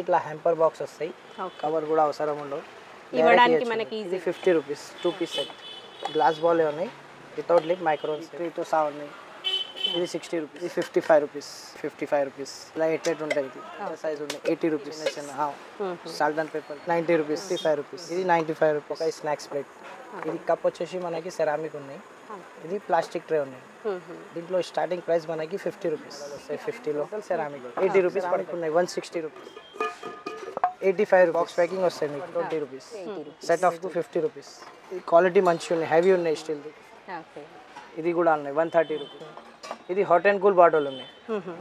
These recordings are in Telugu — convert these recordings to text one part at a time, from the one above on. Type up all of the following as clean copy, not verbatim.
ఇట్లా హ్యాంపర్ బాక్స్ వస్తాయి, కవర్ కూడా అవసరం ఉండవు. ఇవ్వడానికి మనకి ఇది 50 rupees 2 piece set. Glass bowl ఉన్నాయి వితౌట్ లిడ్ మైక్రోన్స్ 3తో సహా ఉన్నాయి. ఇది 60 రూపీస్. ఇది 55 రూపీస్. ఇలా 8 ఉంటాయి. ఇది సైజ్ ఉన్నాయి 80 rupees. Salt and paper 90 rupees 55 rupees. ఇది 95 రూపీస్. ఒక స్నాక్స్ ప్లేట్. ఇది కప్ వచ్చేసి మనకి సెరామిక్ ఉన్నాయి. ఇది ప్లాస్టిక్ ట్రే ఉన్నాయి. దీంట్లో స్టార్టింగ్ ప్రైస్ మనకి 50 రూపీస్ వస్తాయి. 50 లోకల్ సెరామిక్ 80 రూపీస్ పడుతున్నాయి. 160 రూపీస్. 85 బాక్స్ ప్యాకింగ్ వస్తాయి మీకు 20 రూపీస్. Set of 50 rupees. ఇది క్వాలిటీ మంచిగా ఉన్నాయి, హెవీ ఉన్నాయి స్టీల్ది. ఇది కూడా ఉన్నాయి 130 రూపీస్. ఇది హాట్ అండ్ కూల్ బాటిల్ ఉన్నాయి.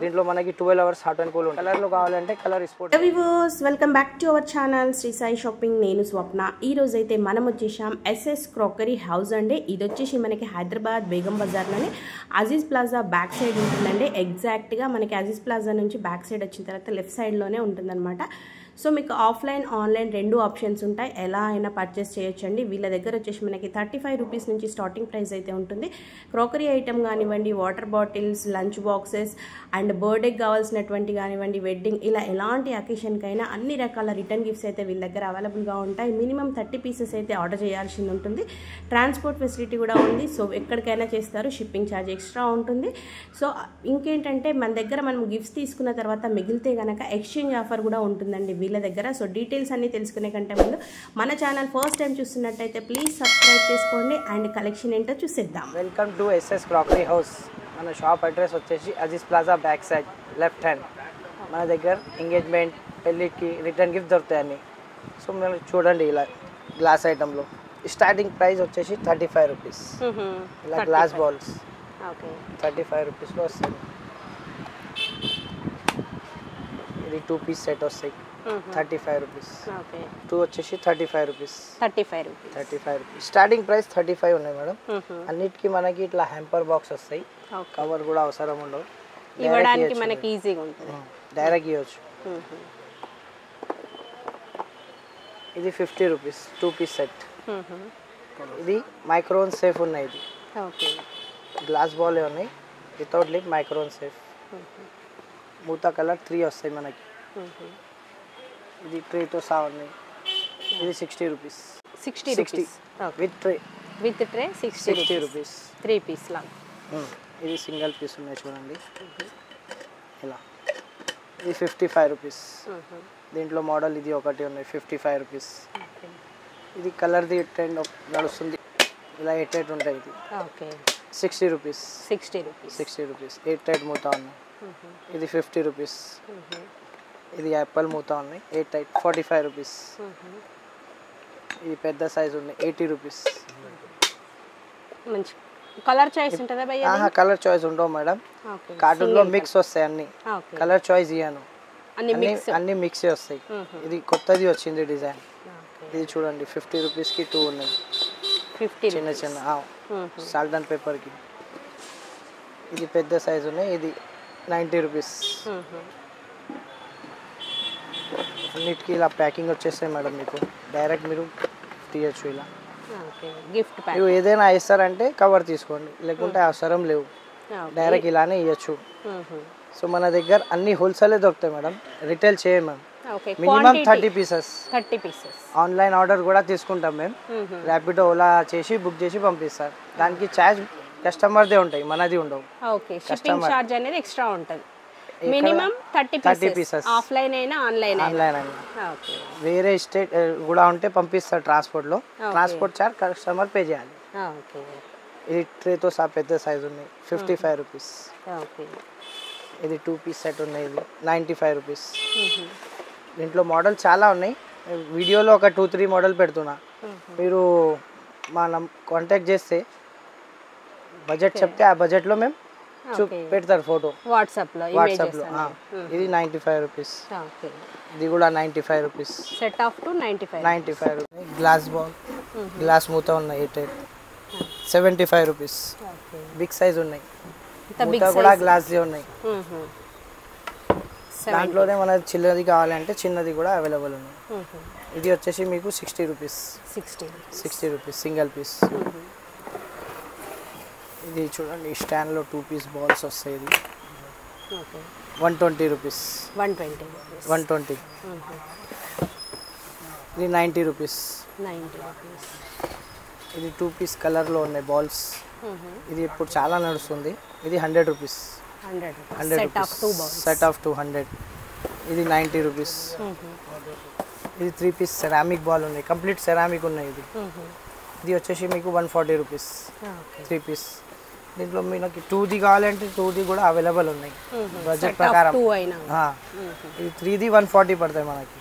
దీంట్లో మనకి 12 అవర్స్ హాట్ అండ్ కూల్ ఉంటుంది. కలర్లో కావాలంటే colour sport. Viewers welcome back to our channel Sri Sai shopping. నేను స్వప్న. ఈ రోజు అయితే మనం వచ్చేసాం ఎస్ఎస్ క్రాకరీ హౌస్ అండి. ఇది వచ్చేసి మనకి హైదరాబాద్ బేగం బజార్లోనే అజీజ్ ప్లాజా బ్యాక్ సైడ్ ఉంటుందండి. ఎగ్జాక్ట్గా మనకి అజీజ్ ప్లాజా నుంచి బ్యాక్ సైడ్ వచ్చిన తర్వాత లెఫ్ట్ సైడ్లోనే ఉంటుందన్నమాట. సో మీకు ఆఫ్లైన్ ఆన్లైన్ రెండు ఆప్షన్స్ ఉంటాయి, ఎలా అయినా పర్చేస్ చేయొచ్చండి. వీళ్ళ దగ్గర వచ్చేసి మనకి 35 రూపీస్ నుంచి స్టార్టింగ్ ప్రైస్ అయితే ఉంటుంది. క్రాకరీ ఐటమ్ కానివ్వండి, water bottles, lunch boxes and బర్త్డేకి కావాల్సినటువంటి కానివ్వండి, వెడ్డింగ్, ఇలా ఎలాంటి అకేషన్కైనా అన్ని రకాల రిటర్న్ గిఫ్ట్స్ అయితే వీళ్ళ దగ్గర అవైలబుల్గా ఉంటాయి. మినిమం 30 పీసెస్ అయితే ఆర్డర్ చేయాల్సి ఉంటుంది. ట్రాన్స్పోర్ట్ ఫెసిలిటీ కూడా ఉంది. సో ఎక్కడికైనా చేస్తారు, షిప్పింగ్ ఛార్జ్ ఎక్స్ట్రా ఉంటుంది. సో ఇంకేంటంటే మన దగ్గర మనం గిఫ్ట్స్ తీసుకున్న తర్వాత మిగిలితే కనుక ఎక్స్చేంజ్ ఆఫర్ కూడా ఉంటుందండి వీళ్ళ దగ్గర. సో డీటెయిల్స్ అన్ని తెలుసుకునే కంటే ముందు మన ఛానల్ ఫస్ట్ టైం చూస్తున్నట్టయితే ప్లీజ్ సబ్స్క్రైబ్ చేసుకోండి అండ్ కలెక్షన్ ఏంటో చూసేద్దాం. Welcome to SS crockery house. మన షాప్ అడ్రస్ వచ్చేసి Aziz plaza back side left hand. మన దగ్గర ఎంగేజ్మెంట్, పెళ్ళికి రిటర్న్ గిఫ్ట్ దొరుకుతాయి అన్ని. సో మీరు చూడండి ఇలా గ్లాస్ ఐటెంలో స్టార్టింగ్ ప్రైస్ వచ్చేసి 35 రూపీస్. ఇలా గ్లాస్ బాల్స్ 35 రూపీస్లో వస్తాయి. ఇది 2 పీస్ సెట్ వస్తాయి 35 రూపీస్. 2 వచ్చేసి 35 రూపీస్. 35 రూపీస్. స్టార్టింగ్ ప్రైస్ 35 ఉన్నాయి మేడం. అన్నిటికీ మనకి ఇట్లా హ్యాంపర్ బాక్స్ వస్తాయి, కవర్ కూడా అవసరం ఉండవు. ఇవ్వడానికి మనకి ఈజీగా ఉంటుంది, డైరెక్ట్ ఇవ్వచ్చు. ఇది 50 రూపీస్ 2 పీస్ సెట్. ఇది మైక్రోన్ సేఫ్ ఉన్నాయి. ఇది గ్లాస్ బాల్ ఉన్నాయి వితౌట్ లిడ్ మైక్రోన్ సేఫ్. మూతా కలర్ 3 వస్తాయి మనకి. ఇది ట్రేతో సహా ఉన్నాయి. ఇది 60 rupees. 60 with tray. 60 rupees 3 piece లా. ఇది సింగిల్ పీస్ ఉన్నాయి చూడండి ఇలా. ఇది 55 రూపీస్. దీంట్లో మోడల్ ఇది ఒకటి ఉన్నాయి 55 రూపీస్. ఇది కలర్ది ట్రెండ్ నడుస్తుంది, ఇలా 8 ఉంటాయి. ఇది 60 రూపీస్. 60 రూపీస్ 8 మూతా ఉన్నాయి. ఇది 50 రూపీస్. ఇది యాపిల్ మూతా ఉన్నాయి 8 45 రూపీస్. ఇది పెద్ద సైజు ఉన్నాయి 80 రూపీస్. మంచి కలర్ చాయిస్ ఉంటుందా భయ్యా? కలర్ చాయిస్ ఉండవు మేడం. కార్టూన్లో మిక్స్ వస్తాయి అన్ని. కలర్ చాయిస్ ఇయ్యాను, అన్ని మిక్స్ వస్తాయి. ఇది కొత్తది వచ్చింది డిజైన్. ఇది చూడండి 50 రూపీస్కి 2 ఉన్నాయి. చిన్న చిన్న సాల్ట్ అండ్ పేపర్కి. ఇది పెద్ద సైజు ఉన్నాయి. ఇది 90 రూపీస్. అన్నిటికీ ఇలా ప్యాకింగ్ వచ్చేస్తాయి మేడం. మీకు డైరెక్ట్ మీరు తీయచ్చు ఇలా. మీరు ఏదైనా ఇస్తారంటే కవర్ తీసుకోండి, లేకుంటే అవసరం లేవు, డైరెక్ట్ ఇలానే ఇవ్వచ్చు. సో మన దగ్గర అన్ని హోల్సేలే దొరుకుతాయి మేడం, రిటైల్ చేయం మేము. Minimum 30 pieces. ఆన్లైన్ ఆర్డర్ కూడా తీసుకుంటాం మేము. ర్యాపిడో, ఓలా చేసి బుక్ చేసి పంపిస్తారు. దానికి ఛార్జ్ కస్టమర్దే ఉంటాయి, మనది ఉండవు. షిప్పింగ్ ఛార్జ్ అనేది ఎక్స్ట్రా ఉంటుంది. Minimum 30 pieces. ఆఫ్లైన్ అయినా ఆన్లైన్ అయినా. వేరే స్టేట్ కూడా ఉంటే పంపిస్తారు ట్రాన్స్పోర్ట్లో. ట్రాన్స్పోర్ట్ ఛార్జ్ కస్టమర్ పే చేయాలి. ఇది ట్రేతో సహా పెద్ద సైజు ఉన్నాయి 55 రూపీస్. ఇది 2 పీస్ సెట్ ఉన్నాయి. ఇది 95 రూపీస్. దీంట్లో మోడల్ చాలా ఉన్నాయి. వీడియోలో ఒక 2-3 మోడల్ పెడుతున్నా. మీరు మనం కాంటాక్ట్ చేస్తే బడ్జెట్ చెప్తే ఆ బడ్జెట్లో మేము పెడతారు ఫోటో వాట్సాప్లో. ఇది 95 రూపీస్. ఇది కూడా 95 rupees. Set of 95 rupees. Glass ball, glass మూత ఉన్నాయి 8 75 రూపీస్. బిగ్ సైజ్ ఉన్నాయి, మూత కూడా గ్లాస్ ఉన్నాయి. దాంట్లోనే మన చిన్నది కావాలంటే చిన్నది కూడా అవైలబుల్ ఉన్నాయి. ఇది వచ్చేసి మీకు 60 రూపీస్. 60 rupees single piece. ఇది చూడండి స్టాండ్లో 2 పీస్ బాల్స్ వస్తాయి. ఇది 120 రూపీస్. 120 రూపీస్. 120. ఇది 90 రూపీస్. 90 రూపీస్. ఇది 2 పీస్ కలర్లో ఉన్నాయి బాల్స్. ఇది ఇప్పుడు చాలా నడుస్తుంది. ఇది 100 rupees. 100 set of 2 balls. Set of 200. ఇది 90 రూపీస్. ఇది 3 పీస్ సెరామిక్ బాల్ ఉన్నాయి, కంప్లీట్ సెరామిక్ ఉన్నాయి. ఇది వచ్చేసి మీకు 140 రూపీస్ 3 పీస్. దీంట్లో మీకు 2D కావాలంటే 2D కూడా అవైలబుల్ ఉన్నాయి బడ్జెట్ ప్రకారం. ఇది 3D 140 పడతాయి మనకి.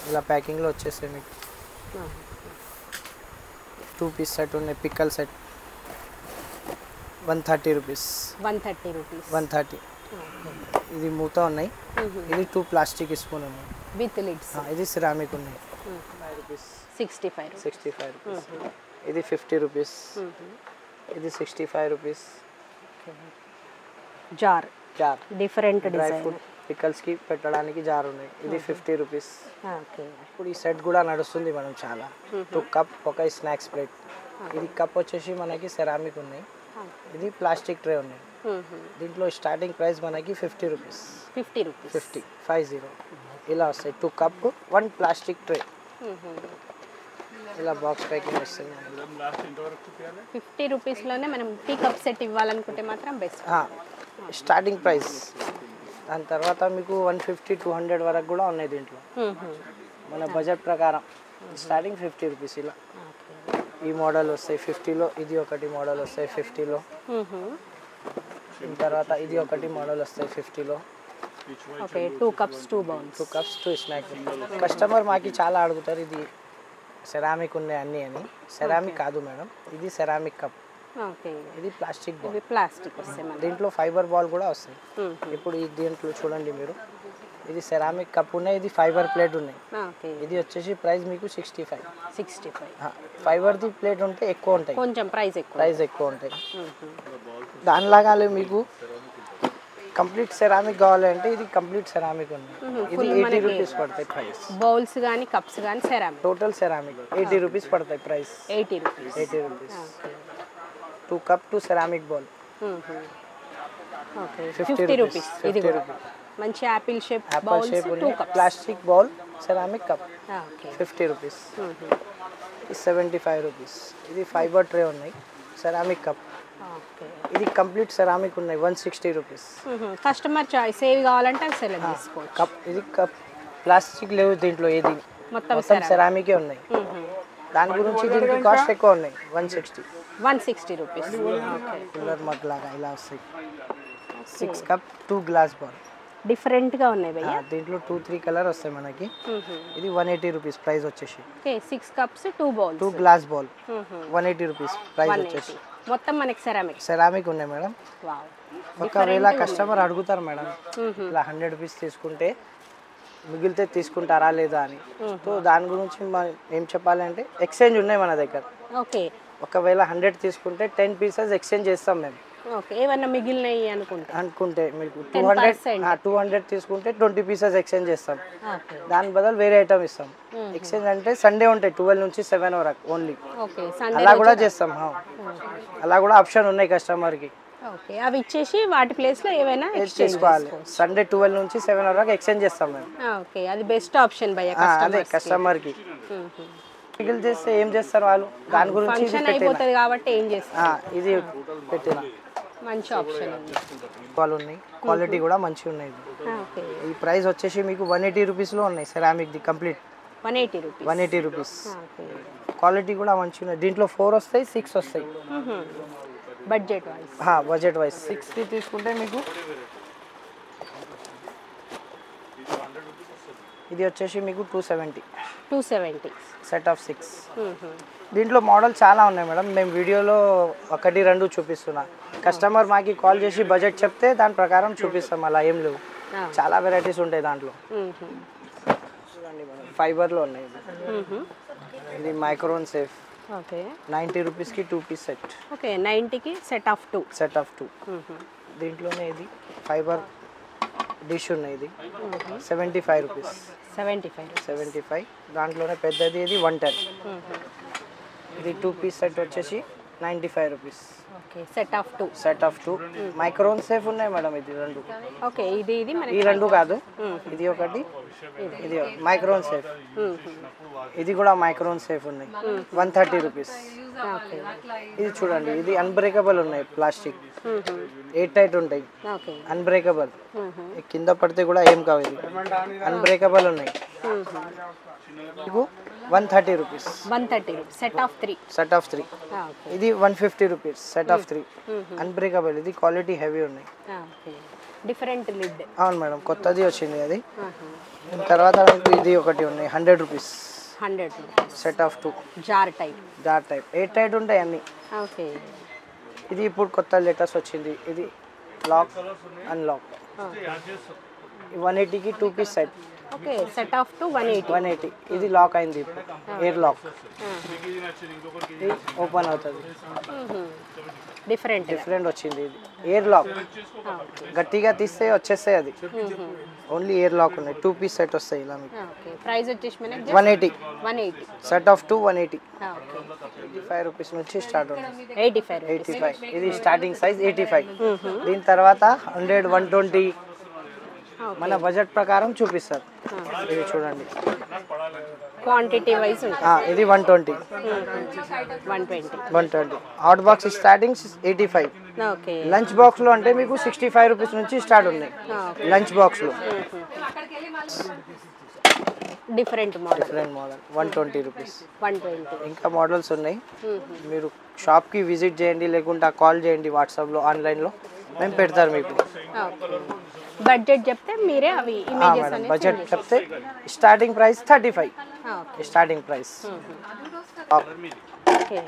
ఇలా ప్యాకింగ్లో వచ్చేస్తాయి మీకు. 2 పీస్ సెట్ ఉన్నాయి, పిక్కల్ సెట్ 130 రూపీస్. 130 రూపీస్. 130. ఇది మూత ఉన్నాయి. ఇది 2 ప్లాస్టిక్ స్పూన్ ఉన్నాయి విత్ లిడ్స్. ఇది సిరామిక్ ఉన్నాయి. 65 రూపీస్. ఇది 50 రూపీస్. ఇది 65 rupees. Jar different dry design. Fruit పికల్స్కి పెట్టడానికి జార్ ఉన్నాయి. ఇది 50 రూపీస్. ఇప్పుడు ఈ సెట్ కూడా నడుస్తుంది మనం చాలా. 2 కప్, ఒక స్నాక్స్ ప్లేట్. ఇది కప్ వచ్చేసి మనకి సెరామిక్ ఉన్నాయి. ఇది ప్లాస్టిక్ ట్రే ఉన్నాయి. దీంట్లో స్టార్టింగ్ ప్రైస్ మనకి 50 రూపీస్. 50 ఇలా వస్తాయి. 2 కప్ 1 ప్లాస్టిక్ ట్రే. ఇలా బాక్స్ ప్యాకింగ్ వస్తుంది. 50 రూపీస్లోనే మనం టీ కప్ సెట్ ఇవ్వాలనుకుంటే మాత్రం బెస్ట్. Starting price. దాని తర్వాత మీకు 150-200 వరకు కూడా ఉన్నాయి దీంట్లో. మన బడ్జెట్ ప్రకారం స్టార్టింగ్ 50 రూపీస్. ఇలా ఈ మోడల్ వస్తాయి 50లో. ఇది ఒకటి మోడల్ వస్తాయి 50లో. దీని తర్వాత ఇది ఒకటి మోడల్ వస్తాయి 50లో. Okay 2 cups 2 bowls. 2 cups 2 snacks. Customer మాకి చాలా అడుగుతారు ఇది సెరామిక్ ఉన్నాయి అన్నీ అని. సెరామిక్ కాదు మేడం, ఇది సెరామిక్ కప్. ఓకే ఇది ప్లాస్టిక్ బాల్. ఇది ప్లాస్టిక్ వస్తాయి. దీంట్లో ఫైబర్ బాల్ కూడా వస్తాయి. ఇప్పుడు ఈ దీంట్లో చూడండి మీరు, ఇది సెరామిక్ కప్ ఉన్నాయి, ఇది ఫైబర్ ప్లేట్ ఉన్నాయి. ఇది వచ్చేసి ప్రైస్ మీకు 65. ఫైబర్ది ప్లేట్ ఉంటే ఎక్కువ ఉంటాయి, కొంచెం ప్రైస్ ఎక్కువ ఉంటాయి. దానిలాగా మీకు కంప్లీట్ సెరామిక్ కావాలంటే ఇది కంప్లీట్ సెరామిక్ ఉంది. ఇది 80 రూపీస్ పడతాయి ప్రైస్. బౌల్స్ కానీ కప్స్ కానీ సెరామిక్, టోటల్ సెరామిక్ 80 రూపీస్ పడతాయి price. 80 rupees. 2 cup 2 ceramic bowl. Okay 50 rupees. ఇది కూడా మంచి Apple shape bowls 2 cups. Plastic bowl ceramic cup 50 rupees. 75 rupees. ఇది ఫైబర్ ట్రే ఉన్నాయి సెరామిక్ కప్. ఇది కంప్లీట్ సెరామిక్ ఉన్నాయి 160 రూపీస్. కస్టమర్ చాయిస్ ఏవి కావాలంటే అవి సెలెక్ట్ చేసుకోవచ్చు. కప్ ఇది కప్ ప్లాస్టిక్ లేవు దీంట్లో, ఏది మొత్తం సెరామికే ఉన్నాయి. దాని గురించి దీనికి కాస్ట్ ఎక్కువ ఉన్నాయి 160 రూపీస్. కూలర్ మగ్ లాగా ఇలా వస్తాయి. 6 కప్ 2 గ్లాస్ బాల్. డిఫరెంట్గా ఉన్నాయి భయ్యా. దీంట్లో 2-3 కలర్ వస్తాయి మనకి. ఇది 180 రూపీస్ ప్రైస్ వచ్చేసి. Okay 6 cups 2 bowls 2 glass ball 180 rupees price వచ్చేసి. మొత్తం మనకి సెరామిక్ ఉన్నాయి మేడం. ఒకవేళ కస్టమర్ అడుగుతారు మేడం ఇలా 100 రూపీస్ తీసుకుంటే మిగిలితే తీసుకుంటారా లేదా అని. సో దాని గురించి ఏం చెప్పాలంటే ఎక్స్చేంజ్ ఉన్నాయి మన దగ్గర. ఓకే ఒకవేళ 100 తీసుకుంటే 10 పీసెస్ ఎక్స్చేంజ్ చేస్తాం మేము. ఓకే ఏమన్నా మిగిలినాయి అనుకుంటే మీకు 200 తీసుకుంటే 20 పీసెస్ ఎక్స్చేంజ్ చేస్తాం. దాని బదులు వేరే ఐటమ్ ఇస్తాం. ఎక్స్చేంజ్ అంటే సండే ఉంటాయి 12 నుంచి 7 వరకు ఓన్లీ. అలా కూడా చేస్తాం. అలా కూడా ఆప్షన్ ఉన్నాయి కస్టమర్కి. ఓకే అవి ఇచ్చేసి వాటి ప్లేస్లో ఏమైనా చేసుకోవాలి. సండే 12 నుంచి 7 వరకు ఎక్స్చేంజ్ చేస్తాం మేము. ఓకే అది బెస్ట్ ఆప్షన్ భయ్యా అదే కస్టమర్కి. మిగిలి చేస్తే ఏం చేస్తారు వాళ్ళు, దాని గురించి ఫంక్షన్ అయిపోతుంది కాబట్టి ఏం చేస్తారు. ఇది పెట్టిన మంచి ఆప్షన్ ఉంది. వాళ్ళు ఉన్నాయి, క్వాలిటీ కూడా మంచిగా ఉన్నాయి. ఈ ప్రైస్ వచ్చేసి మీకు 180 రూపీస్లో ఉన్నాయి ceramic the complete. 180 rupees. Quality కూడా మంచిగా ఉన్నాయి. దీంట్లో 4 వస్తాయి 6 వస్తాయి బడ్జెట్ వైజ్. 6 తీసుకుంటే మీకు ఇది వచ్చేసి మీకు 270 సెట్ ఆఫ్ 6. దీంట్లో మోడల్ చాలా ఉన్నాయి మేడం. మేము వీడియోలో 1-2 చూపిస్తున్నా. కస్టమర్ మాకి కాల్ చేసి బడ్జెట్ చెప్తే దాని ప్రకారం చూపిస్తాం. అలా ఏం లేవు, చాలా వెరైటీస్ ఉంటాయి దాంట్లో. ఫైబర్లో ఉన్నాయి. ఇది మైక్రోన్ సేఫ్. 90 రూపీస్కి 2 పీస్ సెట్. 90కి సెట్ ఆఫ్ 2. దీంట్లోనే ఇది ఫైబర్ డిష్ ఉన్నాయి. ఇది 75 రూపీస్. 75. దాంట్లోనే పెద్దది ఇది 110. ఇది 2 పీస్ సెట్ వచ్చేసి 95 rupees. Okay set of 2. Set of 2 micron safe ఉన్నాయి మేడం. ఇది రెండు. ఓకే ఇది మనకి ఈ రెండు కాదు, ఇది ఒకటి, ఇది మైక్రోన్ సేఫ్. ఇది కూడా మైక్రోన్ సేఫ్ ఉన్నాయి. 130 రూపీస్. ఇది చూడండి, ఇది అన్బ్రేకబుల్ ఉన్నాయి, ప్లాస్టిక్, ఎయిర్ టైట్ ఉంటాయి, అన్బ్రేకబుల్. కింద పడితే కూడా ఏం కావు, ఇది అన్బ్రేకబుల్ ఉన్నాయి. మీకు 130 rupees. 130 rupees set of 3. Set of 3. ఇది 150 రూపీస్. Set of 3 unbreakable. ఇది క్వాలిటీ హెవీ ఉన్నాయి. Different lid. అవును మేడం, కొత్తది వచ్చింది అది. తర్వాత మీకు ఇది ఒకటి ఉన్నాయి, 100 rupees. 100 rupees. Set of 2 jar type. Jar type airtight ఉంటాయి అన్ని. ఓకే ఇది ఇప్పుడు కొత్త లేటెస్ట్ వచ్చింది. ఇది లాక్ అన్లాక్. 180కి 2 piece set. Okay set of 2 180. ఇది లాక్ అయింది ఇప్పుడు, ఎయిర్ లాక్. ఓపెన్ అవుతుంది. డిఫరెంట్ వచ్చింది. ఇది ఎయిర్ లాక్, గట్టిగా తీస్తే వచ్చేస్తాయి. అది ఓన్లీ ఎయిర్ లాక్ ఉన్నాయి. 2 పీస్ సెట్ వస్తాయి ఇలా మీకు. ప్రైస్ వచ్చేసి 180. Set of 2 180. 85 రూపీస్ నుంచి స్టార్ట్ ఉంది. 85. ఇది స్టార్టింగ్ సైజ్ 85. దీని తర్వాత 100 120 మన బడ్జెట్ ప్రకారం చూపిస్తారు. ఇది చూడండి, క్వాంటిటీ వైస్ ఉంటుంది. ఇది 120. 120. Hot box starting 85. Okay lunch box లో అంటే మీకు 65 రూపీస్ నుంచి స్టార్ట్ ఉన్నాయి. లంచ్ బాక్స్ లో డిఫరెంట్ మోడల్ 120 రూపీస్. 120. ఇంకా మోడల్స్ ఉన్నాయి. మీరు షాప్కి విజిట్ చేయండి, లేకుంటే కాల్ చేయండి వాట్సాప్లో, ఆన్లైన్లో మేము పెడతారు మీకు. బడ్జెట్ చెప్తే మీరే అవి ఇమేజెస్ అనేది బడ్జెట్ చెప్తే starting price 35. Starting price. Okay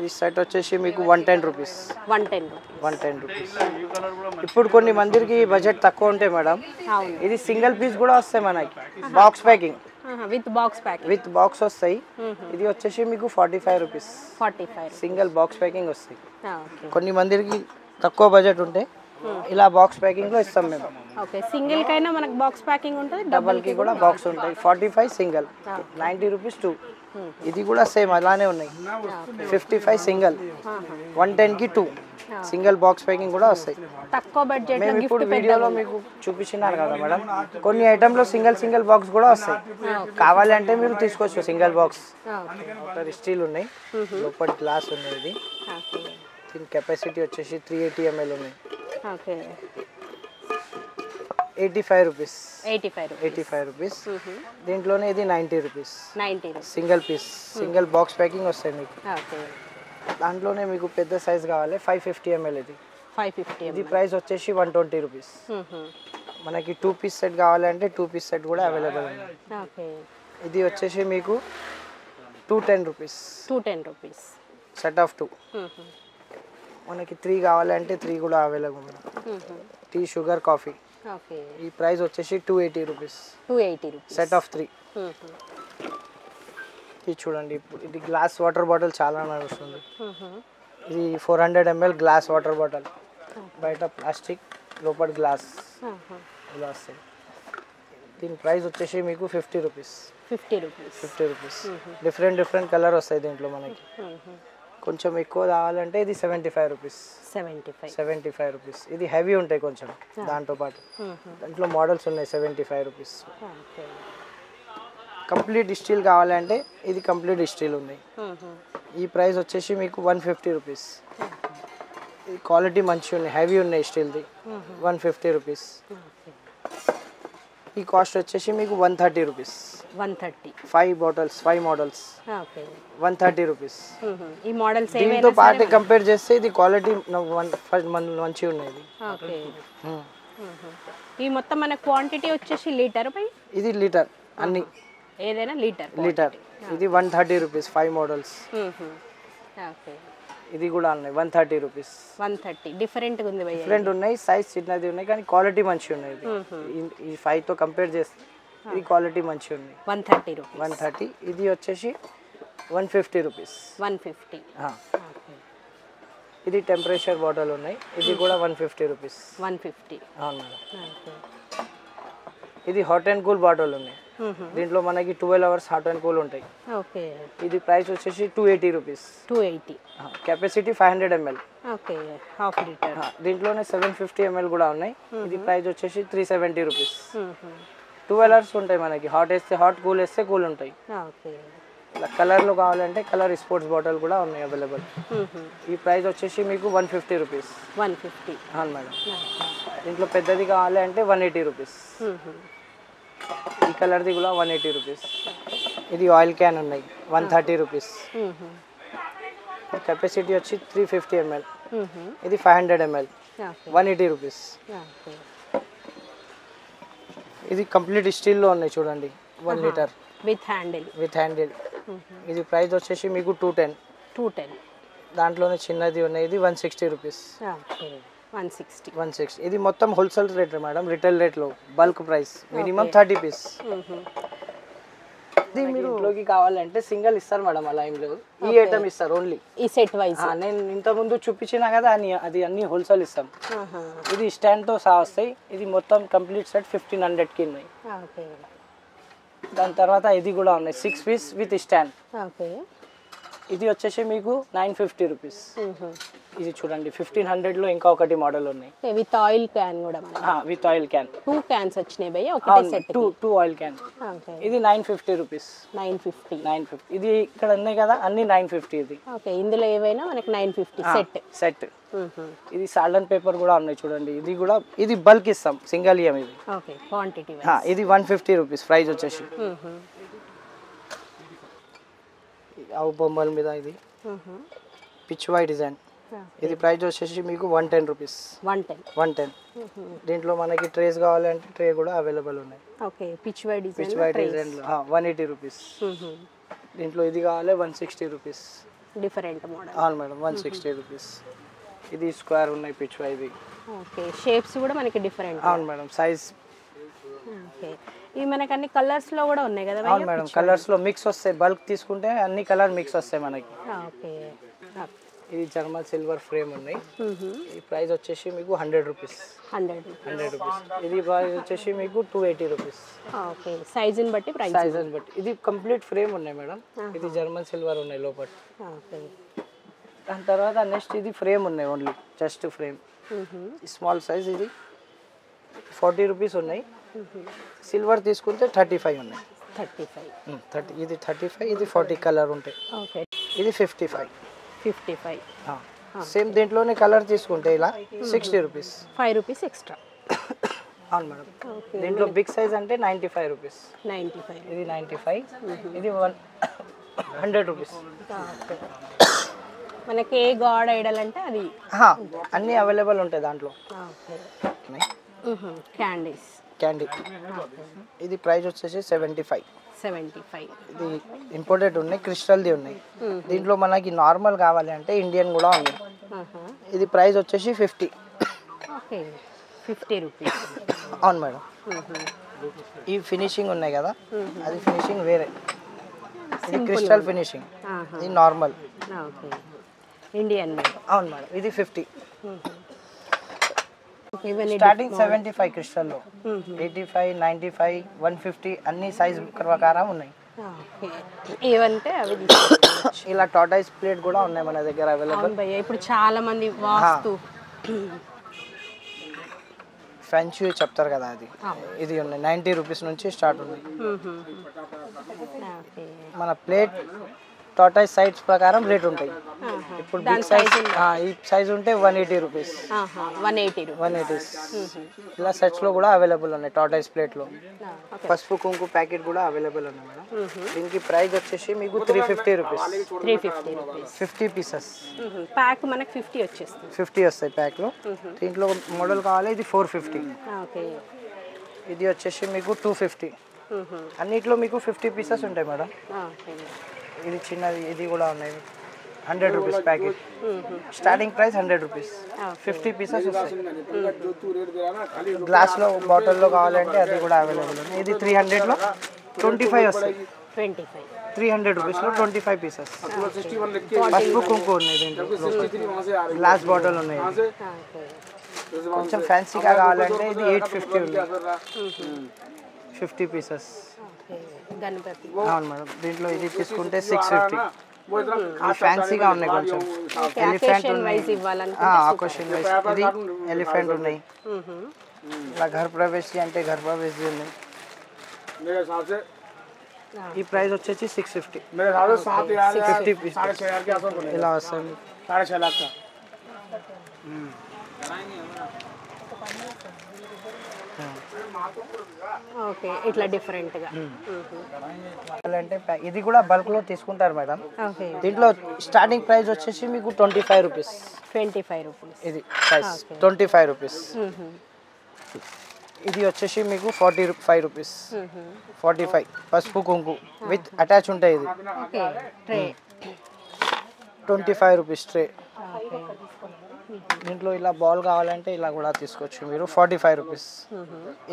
ఈ సెట్ వచ్చేసి మీకు 110 రూపీస్. 110 రూపీస్. ఇప్పుడు కొన్ని మందికి బడ్జెట్ తక్కువ ఉంటాయి మేడం. ఇది సింగిల్ పీస్ కూడా వస్తాయి మనకి, బాక్స్ ప్యాకింగ్ విత్ బాక్స్ వస్తాయి. ఇది వచ్చేసి మీకు 45 రూపీస్. సింగిల్ బాక్స్ ప్యాకింగ్ వస్తాయి. కొన్ని మందికి తక్కువ బడ్జెట్ ఉంటే ఇలా బాక్స్ ప్యాకింగ్ లో ఇస్తాం మేము. ఓకే సింగిల్ కైనా మనకు బాక్స్ ప్యాకింగ్ ఉంటుంది, డబల్ కి కూడా బాక్స్ ఉంటాయి. 45 సింగిల్, 90 రూపీస్ 2. ఇది కూడా సేమ్ అలానే ఉన్నాయి. 55 సింగిల్, 110 కి 2 సింగిల్ బాక్స్ ప్యాకింగ్ కూడా వస్తాయి. తక్కువ బడ్జెట్. మేము ఇప్పుడు వీడియోలో మీకు చూపించినారు కదా మేడం, కొన్ని ఐటెంలో సింగిల్ బాక్స్ కూడా వస్తాయి. కావాలి అంటే మీరు తీసుకోవచ్చు సింగిల్ బాక్స్. స్టీల్ ఉన్నాయి, లోపల గ్లాస్ ఉన్నాయి. ఇది దీని కెపాసిటీ వచ్చేసి 380 ml ఉన్నాయి. 85 రూపీస్. 85 రూపీస్. దీంట్లోనే ఇది 90 rupees. Single piece, single box packing వస్తాయి మీకు. దాంట్లోనే మీకు పెద్ద సైజ్ కావాలి 550 ml. ఇది 550. ఇది ప్రైస్ వచ్చేసి 120 రూపీస్. మనకి 2 పీస్ సెట్ కావాలంటే 2 పీస్ సెట్ కూడా అవైలబుల్ ఉంది. ఇది వచ్చేసి మీకు 210 రూపీస్. Set of 2. మనకి 3 కావాలంటే 3 కూడా అవైలబుల్ ఉంది. Tea, sugar, coffee. ఈ ప్రైస్ వచ్చేసి 280 రూపీస్. Set of 3. ఇది చూడండి, ఇప్పుడు ఇది గ్లాస్ వాటర్ బాటిల్ చాలా నడుస్తుంది. ఇది 400 ml గ్లాస్ వాటర్ బాటిల్. బయట ప్లాస్టిక్, లోపల గ్లాస్ ఇలా వస్తాయి. దీని ప్రైస్ వచ్చేసి మీకు 50 రూపీస్. 50 రూపీస్. డిఫరెంట్ కలర్ వస్తాయి దీంట్లో మనకి. కొంచెం ఎక్కువ కావాలంటే ఇది 75 రూపీస్. 75 రూపీస్. ఇది హెవీ ఉంటాయి కొంచెం దాంతో పాటు. దాంట్లో మోడల్స్ ఉన్నాయి 75 రూపీస్. కంప్లీట్ స్టీల్ కావాలంటే ఇది కంప్లీట్ స్టీల్ ఉన్నాయి. ఈ ప్రైస్ వచ్చేసి మీకు 150 రూపీస్. ఈ క్వాలిటీ మంచిగా ఉన్నాయి, హెవీ ఉన్నాయి స్టీల్ది. 150 రూపీస్. ఈ కాస్ట్ వచ్చేసి మీకు 130 రూపీస్. 5 bottles, 5 models. 130 రూపీస్. ఈ మోడల్స్ దీంతో పాటు కంపేర్ చేస్తే ఇది క్వాలిటీ మంచిగా ఉన్నది. ఈ మొత్తం మన క్వాంటిటీ వచ్చేసి లీటర్ పై. ఇది లీటర్ అన్ని, ఏదైనా లీటర్. ఇది 130 రూపీస్. 5 మోడల్స్. ఇది కూడా ఉన్నాయి 130 రూపీస్. 130. డిఫరెంట్ ఉన్నాయి, సైజ్ చిన్నది ఉన్నాయి, కానీ క్వాలిటీ మంచిగా ఉన్నాయి. ఈ 5 తో కంపేర్ చేస్తే ఇది క్వాలిటీ మంచిగా ఉంది. 130. ఇది వచ్చేసి 150 రూపీస్. ఇది టెంపరేచర్ బాటిల్ ఉన్నాయి. ఇది కూడా 150 రూపీస్. అవును మేడం. ఇది హాట్ అండ్ కూల్ బాటిల్ ఉన్నాయి. దీంట్లో మనకి 12 అవర్స్ హాట్ అండ్ కూల్ ఉంటాయి. ఓకే. ఇది ప్రైస్ వచ్చేసి 280 rupees. 280. Capacity 500 ml. Okay, half litre. దీంట్లోనే 750 ml కూడా ఉన్నాయి. ఇది ప్రైస్ వచ్చేసి 370 రూపీస్. 12 అవర్స్ ఉంటాయి మనకి. హాట్ వేస్తే హాట్, కూల్ వేస్తే కూల్ ఉంటాయి. ఓకే. ఇలా కలర్లో కావాలంటే కలర్ స్పోర్ట్స్ బాటిల్ కూడా ఉన్నాయి అవైలబుల్. ఈ ప్రైస్ వచ్చేసి మీకు 150 రూపీస్. 150. అవును మేడం. దీంట్లో పెద్దది కావాలి అంటే 180 రూపీస్. ఈ కలర్ది కూడా 180 రూపీస్. ఇది ఆయిల్ క్యాన్ ఉన్నాయి 130 రూపీస్. కెపాసిటీ వచ్చి 350 ml. ఇది 500 ml. 180 రూపీస్. ఇది కంప్లీట్ స్టీల్లో ఉన్నాయి చూడండి, 1 లీటర్ విత్ హ్యాండిల్. ఇది ప్రైస్ వచ్చేసి మీకు 210. దాంట్లోనే చిన్నది ఉన్నాయి, ఇది 160 రూపీస్. 160. ఇది మొత్తం హోల్సేల్ రేట్ మేడం, రిటైల్ రేట్లో బల్క్ ప్రైస్ మినిమం 30 పీస్. ఇది మీరు ఇంట్లోకి కావాలంటే సింగిల్ ఇస్తారు మేడం, అలా ఏం లేదు. ఈ ఐటమ్ ఇస్తారు ఓన్లీ, ఈ సెట్ వైజ్. నేను ఇంత ముందు చూపించినా కదా, అది అన్ని హోల్సేల్ ఇస్తాం. ఇది స్టాండ్తో సహా వస్తాయి. ఇది మొత్తం కంప్లీట్ సెట్ 1500కి ఉన్నాయి. దాని తర్వాత ఇది కూడా ఉన్నాయి 6 పీస్ విత్ స్టాండ్. ఇది వచ్చేసి మీకు 950 రూపీస్. ఇది చూడండి 1500లో ఇంకా ఒకటి మోడల్ ఉన్నాయి విత్ ఆయిల్ క్యాన్ కూడా. విత్ ఆయిల్ క్యాన్ 2 క్యాన్స్ వచ్చినాయి భయ్య, ఒకటే సెట్. 2 oil can. ఇది 950 రూపీస్. 950. ఇది ఇక్కడ ఉన్నాయి కదా అన్ని 950. ఇది ఓకే. ఇందులో ఏవైనా మనకి 950 సెట్. ఇది సాల్డన్ పేపర్ కూడా ఉన్నాయి చూడండి. ఇది బల్క్ ఇస్తాం, సింగల్ ఇయం. ఇది ఓకే, క్వాంటిటీ. ఇది 150 రూపీస్ ప్రైస్ వచ్చేసి. ఆవు బొమ్మల మీద ఇది పిచ్వై డిజైన్. ఇది ప్రైస్ వచ్చేసి మీకు 110 రూపీస్. 110. దీంట్లో మనకి ట్రేస్ కావాలంటే ట్రే కూడా అవైలబుల్ ఉన్నాయి. Okay, Pichwai design 180 rupees. దీంట్లో ఇది కావాలి 160 రూపీస్. Different model. అవును మేడం, 160 రూపీస్. ఇది స్క్వేర్ ఉన్నాయి పిచ్వై. ఇది ఓకే, షేప్స్ కూడా మనకి డిఫరెంట్. అవును మేడం, సైజ్. ఓకే, ఇవి మనకి అన్ని కలర్స్ లో కూడా ఉన్నాయి కదా? అవును మేడం, కలర్స్ లో మిక్స్ వస్తాయి. బల్క్ తీసుకుంటే అన్ని కలర్ మిక్స్ వస్తాయి మనకి. ఓకే. ఇది జర్మన్ సిల్వర్ ఫ్రేమ్ ఉన్నాయి. ఈ ప్రైస్ వచ్చేసి మీకు 100 రూపీస్. 100 రూపీస్. ఇది ప్రైస్ వచ్చేసి మీకు 280 రూపీస్. ఓకే, సైజుని బట్టి ప్రైస్. సైజుని బట్టి. ఇది కంప్లీట్ ఫ్రేమ్ ఉన్నాయి మేడం. ఇది జర్మన్ సిల్వర్ ఉన్నాయి లోపల. ఓకే. దాని తర్వాత నెక్స్ట్ ఇది ఫ్రేమ్ ఉన్నాయి, only just frame. Small size. ఇది 40 రూపీస్ ఉన్నాయి. సిల్వర్ తీసుకుంటే 35 ఉన్నాయి. 35. ఇది 35. ఇది 40 కలర్ ఉంటాయి. ఓకే. ఇది 55. సేమ్ దీంట్లోనే కలర్ తీసుకుంటే ఇలా 60 రూపీస్. 5 rupees extra. అవును మేడం. దీంట్లో బిగ్ సైజ్ అంటే 95 రూపీస్. 95. ఇది 95. ఇది 100 రూపీస్. మనకి ఏ గాడ్ ఐడల్ అంటే అది అన్నీ అవైలబుల్ ఉంటాయి దాంట్లో. క్యాండీ. ఇది ప్రైస్ వచ్చేసి 75. ఇది ఇంపోర్టెడ్ ఉన్నాయి, క్రిస్టల్ది ఉన్నాయి. దీంట్లో మనకి నార్మల్ కావాలి అంటే ఇండియన్ కూడా ఉన్నాయి. ఇది ప్రైస్ వచ్చేసి 50. 50 రూపీస్. అవును మేడం. ఈ ఫినిషింగ్ ఉన్నాయి కదా, అది ఫినిషింగ్ వేరే. ఇది క్రిస్టల్ ఫినిషింగ్, ఇది నార్మల్. ఇండియన్. అవును మేడం. ఇది 50. స్టార్టింగ్ 75 క్రిస్టల్లో. 85, 95, 150 అన్ని సైజ్ ప్రకారం ఉన్నాయి. ఏవంటే అవి ఇలా టార్టాయిస్ ప్లేట్ కూడా ఉన్నాయి మన దగ్గర అవైలబుల్. ఇప్పుడు చాలా మంది వాస్తు ఫ్రెంచ్ చెప్తారు కదా, అది ఇది ఉన్నాయి. 90 రూపీస్ నుంచి స్టార్ట్ ఉన్నాయి. మన ప్లేట్ టార్టాయిస్ సైజ్ ప్రకారం రేట్ ఉంటాయి. ఇప్పుడు బిగ్ సైజ్ ఈ సైజ్ ఉంటే 180 రూపీస్. 180. ఇలా సెట్స్ లో కూడా అవైలబుల్ ఉన్నాయి. టార్టాయిస్ ప్లేట్ లో పసుపు కుంకు ప్యాకెట్ కూడా అవైలబుల్ ఉన్నాయి మేడం. దీనికి ప్రైస్ వచ్చేసి మీకు 350 రూపీస్. 50 పీసెస్ ప్యాక్ మనకి 50 వచ్చేస్తుంది. 50 వస్తాయి ప్యాక్ లో. దీంట్లో మోడల్ కావాలి, ఇది 450. ఇది వచ్చేసి మీకు 250. అన్నిట్లో మీకు 50 పీసెస్ ఉంటాయి మేడం. ఇది చిన్నది, ఇది కూడా ఉన్నాయి. 100 rupees packet. Starting price 100 rupees. 50 pieces వస్తాయి. గ్లాస్లో బాటిల్లో కావాలంటే అది కూడా అవైలబుల్ ఉంది. ఇది 300లో 25 వస్తాయి. 300 రూపీస్లో 25 పీసెస్. పసుపు కుంకు ఉన్నాయి దీంట్లో. గ్లాస్ బాటిల్ ఉన్నాయి. కొంచెం ఫ్యాన్సీగా కావాలంటే ఇది 850 ఉంది. 50 పీసెస్. గణపతి. అవును మేడం. దీంట్లో ఇది తీసుకుంటే 650. ఫ్యాన్సీగా ఉన్నాయి కొంచెం. ఎలిఫెంట్ ఉన్నాయి, ఆకోషన్ వైజ్ ఇది ఎలిఫెంట్ ఉన్నాయి. ఇలా ఘర్ ప్రవేశ్ అంటే ఘర్ ప్రవేశ్ ఉన్నాయి. ఈ ప్రైస్ వచ్చేసి 650. 50 పీస్ ఇలా వస్తుంది. ఓకే, ఇట్లా డిఫరెంట్గా. అంటే ఇది కూడా బల్క్లో తీసుకుంటారు మేడం. ఓకే, దీంట్లో స్టార్టింగ్ ప్రైస్ వచ్చేసి మీకు 25 రూపీస్. 25 రూపీస్ ఇది ప్రైస్ 25 రూపీస్. ఇది వచ్చేసి మీకు 45 రూపీస్. 45 పసుపు కుంకు విత్ అటాచ్ ఉంటాయి. ఇది ఓకే, ట్రే 25 రూపీస్ ట్రే. దీంట్లో ఇలా బాల్ కావాలంటే ఇలా కూడా తీసుకోవచ్చు మీరు. 45 రూపీస్.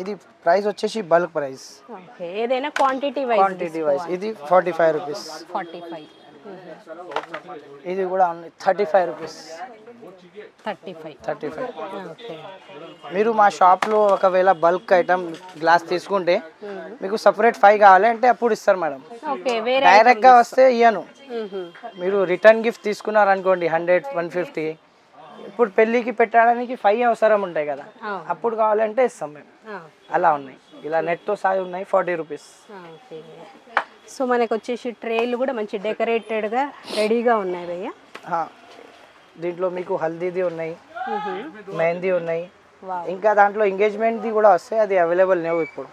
ఇది ప్రైస్ వచ్చేసి బల్క్ ప్రైస్. ఓకే, ఏదైనా క్వాంటిటీ వైజ్. ఇది 45 రూపీస్. 45. ఇది కూడా 35 రూపీస్. 35. ఓకే, మీరు మా షాప్లో ఒకవేళ బల్క్ ఐటమ్ గ్లాస్ తీసుకుంటే మీకు సపరేట్ 5 కావాలంటే అప్పుడు ఇస్తారు మేడం. ఓకే, వేరే డైరెక్ట్గా వస్తే ఇయ్యను. మీరు రిటర్న్ గిఫ్ట్ తీసుకున్నారనుకోండి 100, 150, ఇప్పుడు పెళ్ళికి పెట్టడానికి 5 అవసరం ఉంటాయి కదా, అప్పుడు కావాలంటే ఇస్తాం మేము. అలా ఉన్నాయి. ఇలా నెట్తో సాయి ఉన్నాయి 40 రూపీస్. ఓకే, సో మనకు వచ్చేసి ట్రేలు కూడా మంచి డెకరేటెడ్గా రెడీగా ఉన్నాయి భయ్య. దీంట్లో మీకు హల్దీది ఉన్నాయి, మెహందీ ఉన్నాయి, ఇంకా దాంట్లో ఎంగేజ్మెంట్ది కూడా వస్తాయి. అది అవైలబుల్ లేవు ఇప్పుడు.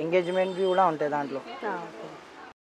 ఎంగేజ్మెంట్ది కూడా ఉంటాయి దాంట్లో.